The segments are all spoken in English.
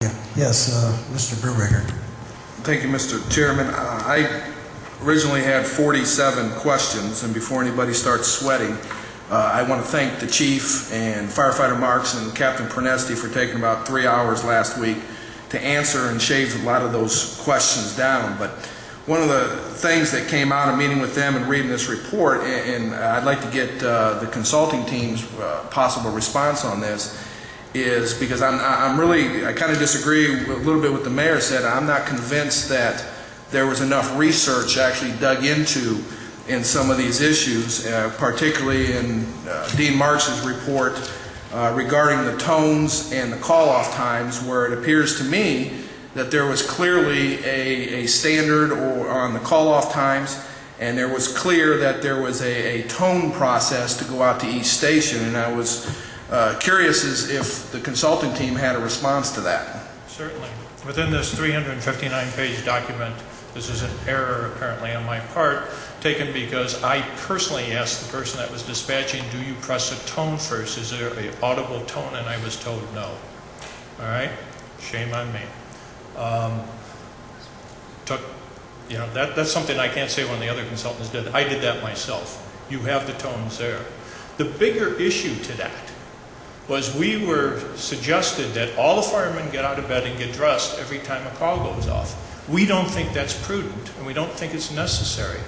Yes, Mr. Brubaker. Thank you, Mr. Chairman. I originally had 47 questions, and before anybody starts sweating, I want to thank the Chief and Firefighter Marks and Captain Pernesti for taking about 3 hours last week to answer and shave a lot of those questions down. But one of the things that came out of meeting with them and reading this report, and I'd like to get the consulting team's possible response on this, is because I kind of disagree a little bit with the mayor said. I'm not convinced that there was enough research actually dug into in some of these issues, particularly in Dean March's report regarding the tones and the call-off times, where it appears to me that there was clearly a standard on the call-off times, and there was clear that there was a tone process to go out to each station, and I was curious as if the consulting team had a response to that. Certainly. Within this 359-page document, this is an error apparently on my part, taken because I personally asked the person that was dispatching, do you press a tone first? Is there an audible tone? And I was told no. All right? Shame on me. That's something I can't say one of the other consultants did. I did that myself. You have the tones there. The bigger issue to that was we were suggested that all the firemen get out of bed and get dressed every time a call goes off. We don't think that's prudent, and we don't think it's necessary.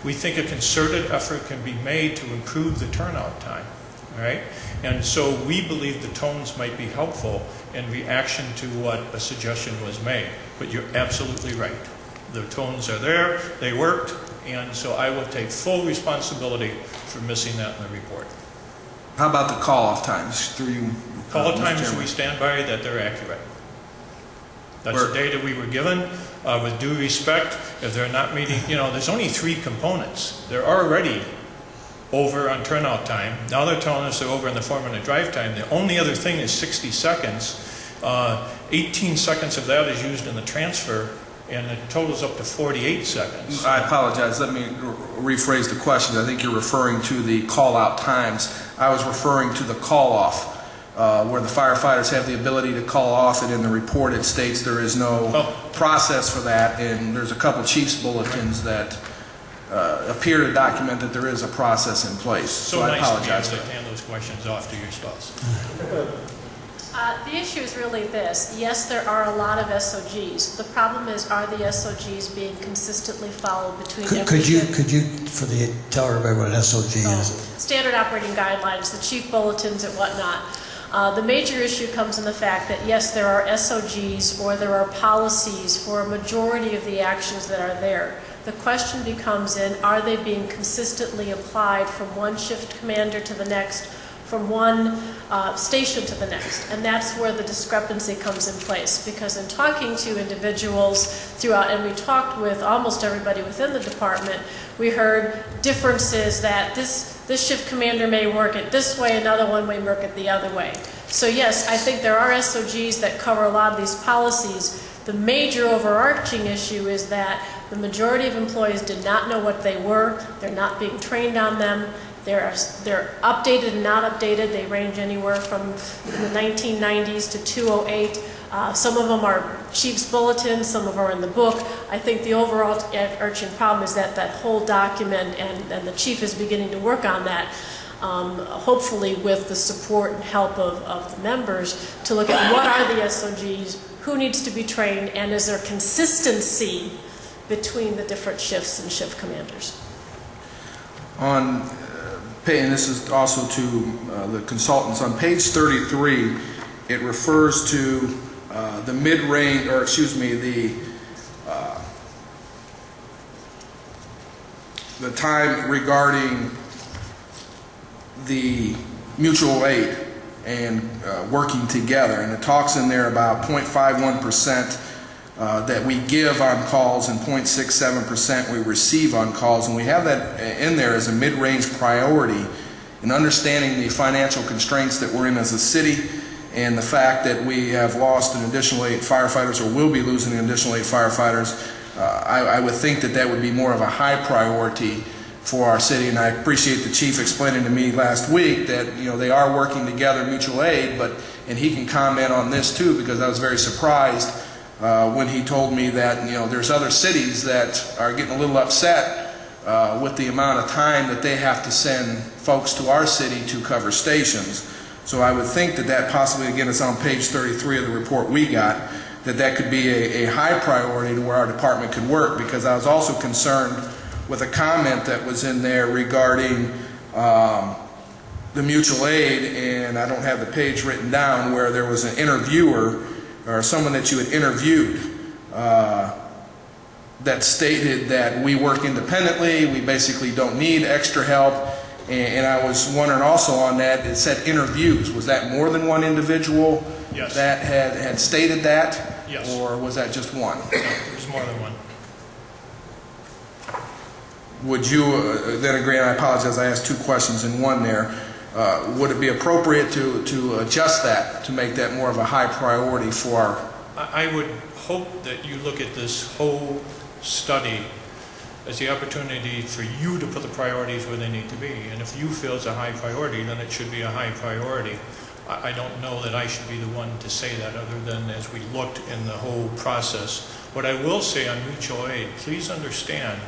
We think a concerted effort can be made to improve the turnout time, all right? And so we believe the tones might be helpful in reaction to what a suggestion was made. But you're absolutely right. The tones are there, they worked, and so I will take full responsibility for missing that in the report. How about the call-off times? Call-off times, we stand by that they're accurate. That's the data we were given. With due respect, if they're not meeting, there's only 3 components. They're already over on turnout time. Now they're telling us they're over in the foreman and drive time. The only other thing is 60 seconds. 18 seconds of that is used in the transfer, and it totals up to 48 seconds. I apologize. Let me rephrase the question. I think you're referring to the call-out times. I was referring to the call-off, where the firefighters have the ability to call off, and in the report it states there is no process for that, and there's a couple chief's bulletins that appear to document that there is a process in place. So I apologize. To hand those questions off to your spouse. The issue is really this. Yes, there are a lot of SOGs. The problem is, are the SOGs being consistently followed between Could you tell everybody what an SOG is? Standard operating guidelines, the chief bulletins and whatnot. The major issue comes in the fact that yes, there are SOGs or there are policies for a majority of the actions that are there. The question becomes are they being consistently applied from one shift commander to the next, from one station to the next? And that's where the discrepancy comes in place, because in talking to individuals throughout, and we talked with almost everybody within the department, we heard differences that this shift commander may work it this way, another one may work it the other way. So yes, I think there are SOGs that cover a lot of these policies. The major overarching issue is that the majority of employees did not know what they were. They're not being trained on them. They're updated and not updated. They range anywhere from the 1990s to 2008. Some of them are chief's bulletins, some of them are in the book. I think the overall overarching problem is that whole document, and the chief is beginning to work on that, hopefully with the support and help of the members, to look at what are the SOGs, who needs to be trained, and is there consistency between the different shifts and shift commanders. And this is also to the consultants. On page 33, it refers to the mid-range, or excuse me, the time regarding the mutual aid and working together, and it talks in there about 0.51% that we give on calls and 0.67% we receive on calls, and we have that in there as a mid-range priority in understanding the financial constraints that we're in as a city, and the fact that we have lost an additional 8 firefighters, or will be losing an additional 8 firefighters. I would think that would be more of a high priority for our city, and I appreciate the chief explaining to me last week that they are working together, mutual aid, and he can comment on this too, because I was very surprised when he told me that there's other cities that are getting a little upset with the amount of time that they have to send folks to our city to cover stations. So I would think that possibly, again, it's on page 33 of the report we got, that could be a high priority to where our department could work, because I was also concerned with a comment that was in there regarding the mutual aid, and I don't have the page written down, where there was an interviewer or someone that you had interviewed that stated that we work independently, we basically don't need extra help. And I was wondering also on that, it said interviews. Was that more than one individual Yes. that had stated that? Yes. Or was that just one? No, there's more than one. Would you then agree, and I apologize, I asked two questions in one there, would it be appropriate to adjust that, to make that more of a high priority for our... I would hope that you look at this whole study as the opportunity for you to put the priorities where they need to be. And if you feel it's a high priority, then it should be a high priority. I don't know that I should be the one to say that, other than as we looked in the whole process. What I will say on mutual aid, please understand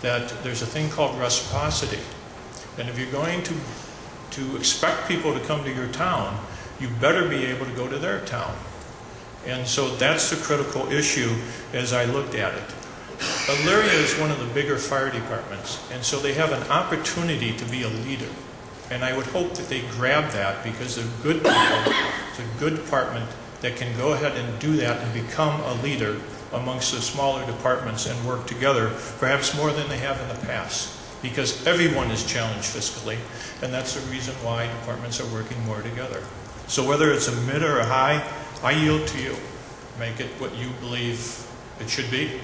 that there's a thing called reciprocity. And if you're going to expect people to come to your town, you better be able to go to their town. And so that's the critical issue as I looked at it. Elyria is one of the bigger fire departments, and so they have an opportunity to be a leader. And I would hope that they grab that, because they're good people, it's a good department that can go ahead and do that and become a leader amongst the smaller departments and work together, perhaps more than they have in the past, because everyone is challenged fiscally, and that's the reason why departments are working more together. So whether it's a mid or a high, I yield to you. Make it what you believe it should be.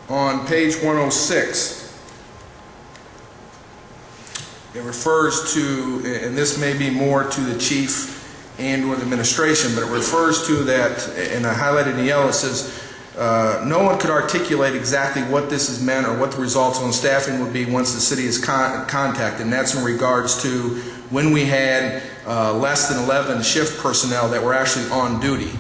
On page 106, it refers to, and this may be more to the chief and or the administration, but it refers to that, and I highlighted in yellow, it says, no one could articulate exactly what this has meant or what the results on staffing would be once the city is contacted. And that's in regards to when we had less than 11 shift personnel that were actually on duty.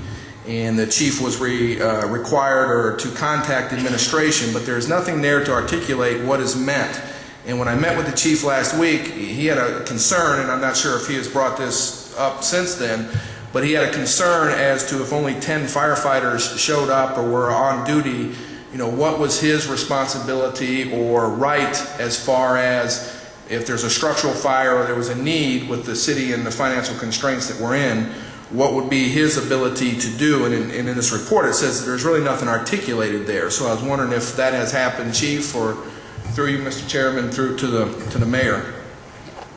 And the chief was required to contact administration, but there's nothing there to articulate what is meant. And when I met with the chief last week, he had a concern, and I'm not sure if he has brought this up since then, but he had a concern as to if only 10 firefighters showed up or were on duty, what was his responsibility or right, as far as if there's a structural fire or there was a need with the city and the financial constraints that we're in, what would be his ability to do. And in this report it says that there's really nothing articulated there. So I was wondering if that has happened, Chief, or through you, Mr. Chairman, through to the mayor.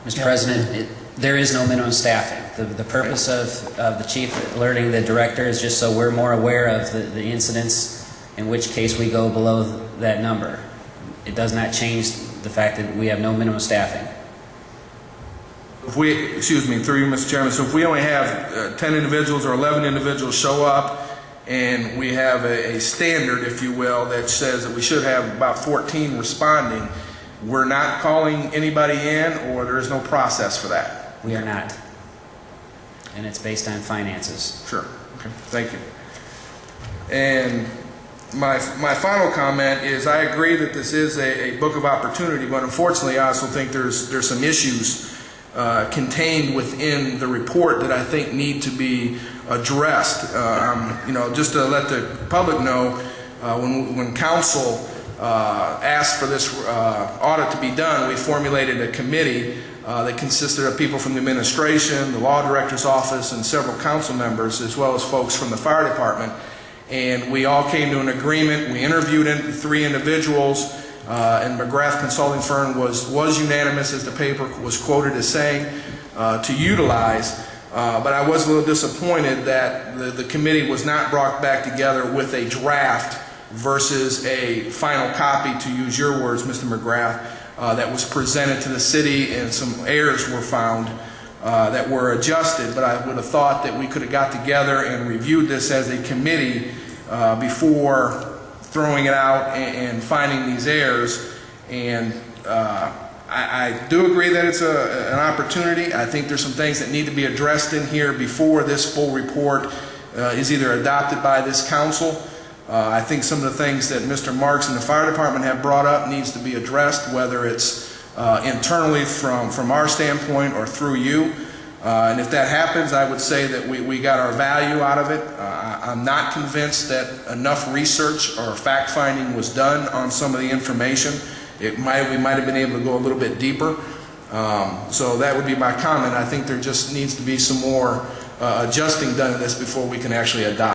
Mr. President, there is no minimum staffing. The purpose of the chief alerting the director is just so we're more aware of the incidents, in which case we go below that number. It does not change the fact that we have no minimum staffing. If we, excuse me, through you, Mr. Chairman, so if we only have 10 individuals or 11 individuals show up, and we have a standard, if you will, that says that we should have about 14 responding, we're not calling anybody in, or there is no process for that? We are not. And it's based on finances. Sure. Okay. Thank you. And my final comment is, I agree that this is a book of opportunity, but unfortunately I also think there's some issues contained within the report that I think need to be addressed. Just to let the public know, when council asked for this audit to be done, we formulated a committee that consisted of people from the administration, the law director's office, and several council members, as well as folks from the fire department. And we all came to an agreement. We interviewed 3 individuals, and McGrath consulting firm was unanimous, as the paper was quoted as saying, to utilize. But I was a little disappointed that the committee was not brought back together with a draft versus a final copy, to use your words, Mr. McGrath, that was presented to the city, and some errors were found that were adjusted. But I would have thought that we could have got together and reviewed this as a committee before throwing it out and finding these errors. And I do agree that it's an opportunity. I think there's some things that need to be addressed in here before this full report is either adopted by this council. I think some of the things that Mr. Marks and the fire department have brought up needs to be addressed, whether it's internally from our standpoint or through you. And if that happens, I would say that we got our value out of it. I'm not convinced that enough research or fact-finding was done on some of the information. We might have been able to go a little bit deeper. So that would be my comment. I think there just needs to be some more adjusting done to this before we can actually adopt.